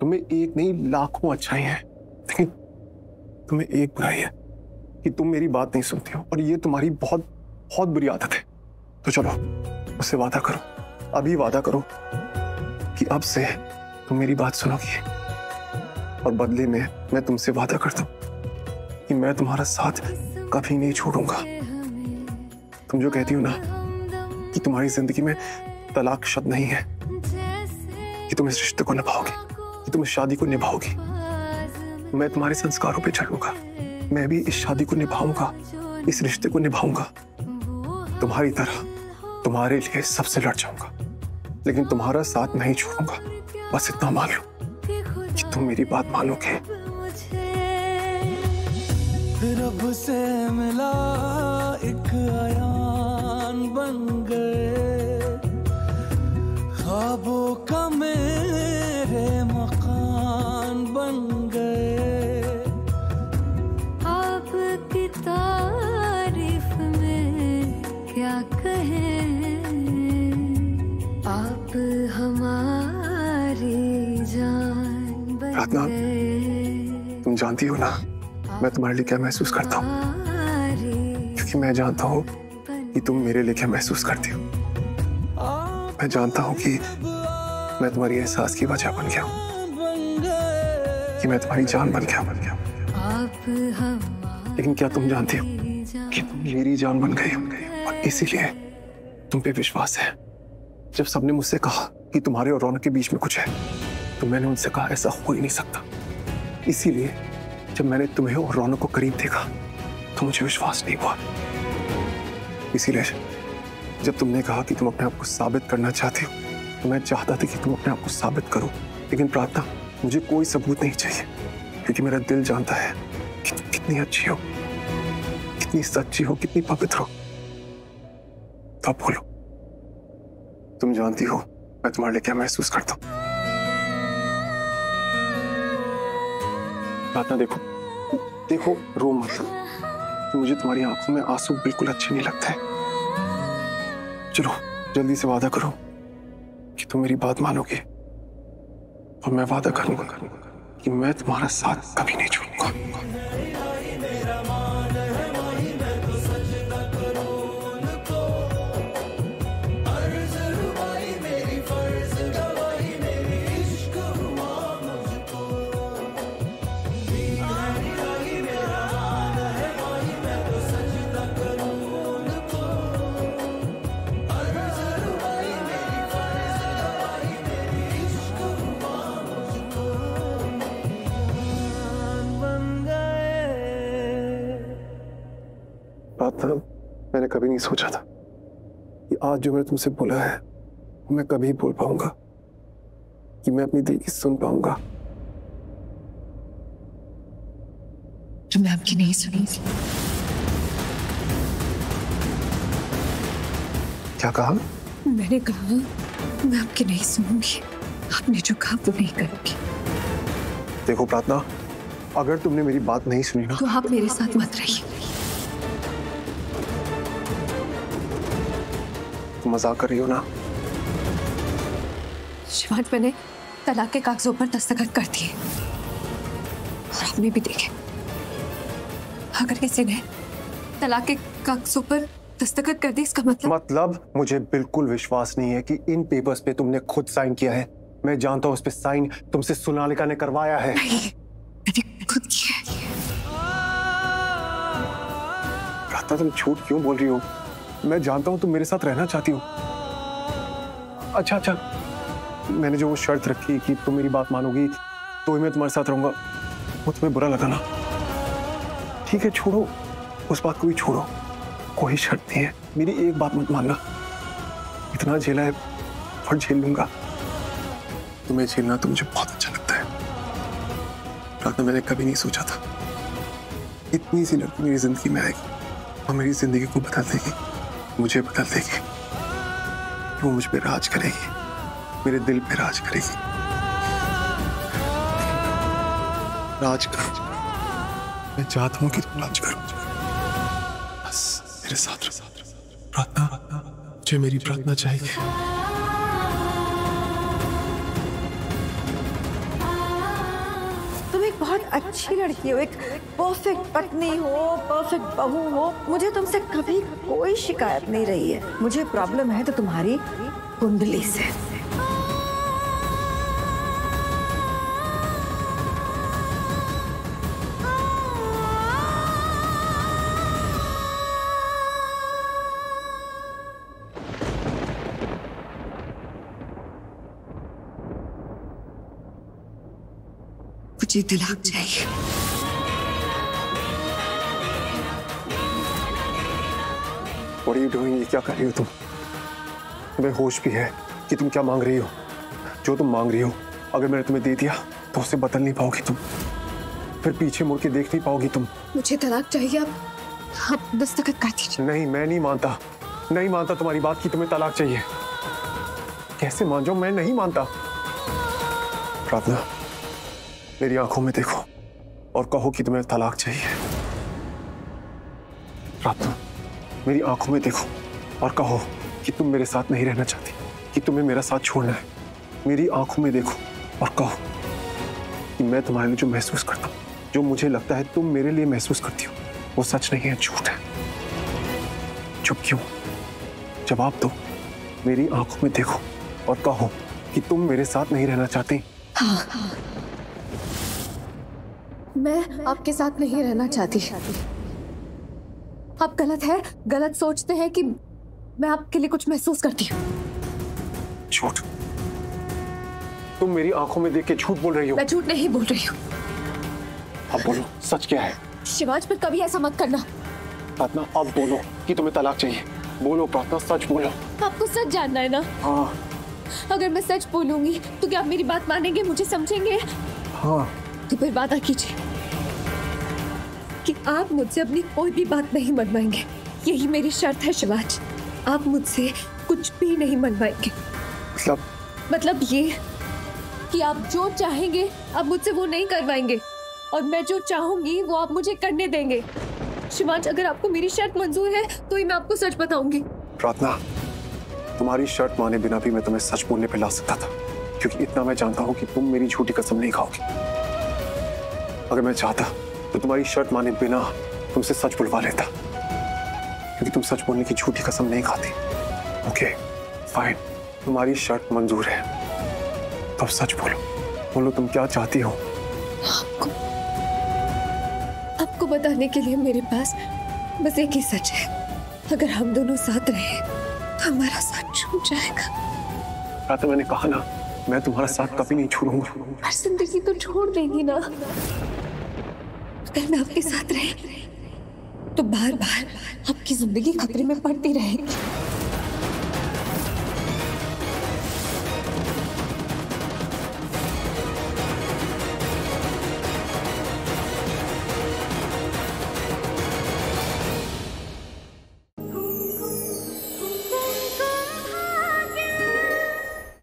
तुम्हें एक नहीं लाखों अच्छाई हैं, लेकिन तुम्हें एक बुराई है कि तुम मेरी बात नहीं सुनती हो, और ये तुम्हारी बहुत बहुत बुरी आदत है। तो चलो मुझसे वादा करो, अभी वादा करो कि अब से तुम मेरी बात सुनोगी, और बदले में मैं तुमसे वादा करता हूं कि मैं तुम्हारा साथ कभी नहीं छोड़ूंगा। तुम जो कहती हो ना कि तुम्हारी जिंदगी में तलाक शब्द नहीं है, कि तुम इस रिश्ते को निभाओगी, कि तुम इस शादी को निभाओगी, मैं तुम्हारे संस्कारों पे चलूंगा। मैं भी इस शादी को निभाऊंगा, इस रिश्ते को निभाऊंगा। तुम्हारी तरह तुम्हारे लिए सबसे लड़ जाऊंगा, लेकिन तुम्हारा साथ नहीं छोड़ूंगा। बस इतना मान लो कि तुम मेरी बात मानोगे। रब से मिला एक आयान बन गए, ख्वाबों का मेरे मकान बन गए। आपकी तारीफ में क्या कहें, आप हमारी जान बन गए। तुम जानती हो ना मैं तुम्हारे लिए क्या महसूस करता हूँ, क्योंकि मैं जानता हूँ कि तुम मेरे लिए क्या महसूस करती हो। मैं जानता हूँ कि मैं तुम्हारी एहसास की वजह बन गया हूँ, कि मैं तुम्हारी जान बन गया। लेकिन क्या तुम जानती हो कि तुम मेरी जान बन गई हो, और इसीलिए तुम पे विश्वास है। जब सबने मुझसे कहा कि तुम्हारे और रौनक के बीच में कुछ है, तो मैंने उनसे कहा ऐसा हो ही नहीं सकता। इसीलिए जब मैंने तुम्हें और रौनक को करीब देखा तो मुझे विश्वास नहीं हुआ। इसीलिए जब तुमने कहा कि तुम अपने आप को साबित करना चाहती हो, तो मैं चाहता था कि तुम अपने आप को साबित करो। लेकिन प्रार्थना, मुझे कोई सबूत नहीं चाहिए, क्योंकि मेरा दिल जानता है कि तुम कितनी अच्छी हो, कितनी सच्ची हो, कितनी पवित्र हो। तो अब बोलो, तुम जानती हो मैं तुम्हारे लिए क्या महसूस करता हूँ। प्रार्थना देखो, देखो रो मत। मुझे तुम्हारी आंखों में आंसू बिल्कुल अच्छे नहीं लगते। चलो जल्दी से वादा करो कि तुम मेरी बात मानोगे, और मैं वादा करूंगा कि मैं तुम्हारा साथ कभी नहीं छोड़ूंगा। मैंने कभी नहीं सोचा था कि आज जो मैंने तुमसे बोला है वो मैं कभी बोल पाऊंगा, कि मैं अपनी दिल की सुन पाऊंगा। तो मैं आपकी नहीं सुनूंगी। क्या कहा? मैंने कहा मैं आपकी नहीं सुनूंगी। आपने जो कहा वो नहीं करूंगी। देखो प्रार्थना, अगर तुमने मेरी बात नहीं सुनी ना, तो आप मेरे साथ मत रहिए। मजाक कर रही हो ना? शिवान, मैंने तलाक के कागजों पर दस्तखत कर दिए, और आपने भी देखे। अगर किसी ने तलाक के कागजों पर दस्तखत कर दी, इसका मतलब मुझे बिल्कुल विश्वास नहीं है कि इन पेपर्स पे तुमने खुद साइन किया है। मैं जानता हूं उस पे साइन तुमसे सोनालिका ने करवाया है। नहीं, मैंने खुद किया है। प्रार्थना, तुम झूठ क्यों बोल रही हो? मैं जानता हूं तुम मेरे साथ रहना चाहती हो। अच्छा, मैंने जो वो शर्त रखी कि तुम मेरी बात मानोगी तो ही मैं तुम्हारे साथ रहूंगा, वो तुम्हें बुरा लगा ना? ठीक है, छोड़ो उस बात को भी छोड़ो। कोई शर्त नहीं है, मेरी एक बात मत मानना। इतना झेला है और झेल लूंगा। तुम्हें झेलना तो मुझे बहुत अच्छा लगता है। प्रार्थना, मैंने कभी नहीं सोचा था इतनी सी लड़की मेरी जिंदगी में आएगी और मेरी जिंदगी को बदल देगी, मुझे बदल देगी। वो मुझ पे राज करेगी, मेरे दिल पे राज करेगी। राज करो, मैं चाहता हूं कि तुम राज करो। बस मेरे साथ प्रार्थना, मुझे मेरी प्रार्थना चाहिए। बहुत अच्छी लड़की हो, एक परफेक्ट पत्नी हो, परफेक्ट बहू हो। मुझे तुमसे कभी कोई शिकायत नहीं रही है। मुझे प्रॉब्लम है तो तुम्हारी कुंडली से। मुझे तलाक चाहिए। What are you doing? ये क्या कर रही हो तुम? तुम्हें होश भी है कि तुम क्या मांग रही हो? जो तुम मांग रही हो अगर मैंने तुम्हें दे दिया तो उसे बदल नहीं पाओगी तुम, फिर पीछे मुड़ के देख नहीं पाओगी तुम। मुझे तलाक चाहिए। आप दस्तखत कर दीजिए। नहीं, मैं नहीं मानता, नहीं मानता तुम्हारी बात कि तुम्हें तलाक चाहिए। कैसे मान जाऊं? मैं नहीं मानता। प्रार्थना, मेरी आंखों में देखो और कहो कि तुम्हें तलाक चाहिए। प्रार्थना, मेरी आंखों में देखो और कहो कि तुम मेरे साथ नहीं रहना चाहती, कि तुम्हें मेरा साथ छोड़ना है। मेरी आंखों में देखो और कहो कि मैं तुम्हारे लिए जो महसूस करता हूँ, जो मुझे लगता है तुम मेरे लिए महसूस करती हो, वो सच नहीं है, झूठ है। चुप क्यों? जवाब दो। मेरी आंखों में देखो और कहो कि तुम मेरे साथ नहीं रहना चाहती। हाँ, मैं आपके साथ नहीं रहना चाहती। आप गलत सोचते हैं कि मैं आपके लिए कुछ महसूस करती हूँ। झूठ। तुम मेरी आंखों में देख के झूठ बोल रही हो। मैं झूठ नहीं बोल रही हूँ। अब बोलो, सच क्या है? शिवाज, पर कभी ऐसा मत करना। प्रार्थना, अब बोलो कि तुम्हें तलाक चाहिए। बोलो प्रार्थना, सच बोलो। आपको सच जानना है ना? हाँ। अगर मैं सच बोलूंगी तो क्या आप मेरी बात मानेंगे, मुझे समझेंगे? हाँ। तो फिर वादा कीजिए कि आप मुझसे अपनी कोई भी बात नहीं मनवाएंगे। यही मेरी शर्त है शिवाज। आप मुझसे कुछ भी नहीं मनवाएंगे। मतलब ये कि आप जो चाहेंगे आप मुझसे वो नहीं करवाएंगे, और मैं जो चाहूंगी वो आप मुझे करने देंगे। शिवाज, अगर आपको मेरी शर्त मंजूर है तो ही मैं आपको सच बताऊंगी। प्रार्थना, तुम्हारी शर्त माने बिना भी मैं तुम्हें सच बोलने पे ला सकता था, क्योंकि इतना मैं जानता हूँ कि तुम मेरी झूठी कसम नहीं खाओगी। अगर मैं चाहता तो तुम्हारी शर्त माने बिना तुमसे सच बुलवा लेता, क्योंकि तुम सच बोलने की झूठी कसम नहीं खाती। ओके फाइन, तुम्हारी शर्त मंजूर है, तो अब सच बोलो तुम क्या चाहती हो? आपको बताने के लिए मेरे पास बस एक ही सच है। अगर हम दोनों साथ रहे तो हमारा साथ छूट जाएगा। तो मैंने कहा ना, मैं तुम्हारा साथ कभी नहीं छोड़ूंगा। पर जिंदगी तो छोड़ देंगी ना। अगर मैं आपके साथ रहे तो बार बार आपकी जिंदगी खतरे में पड़ती रहेगी।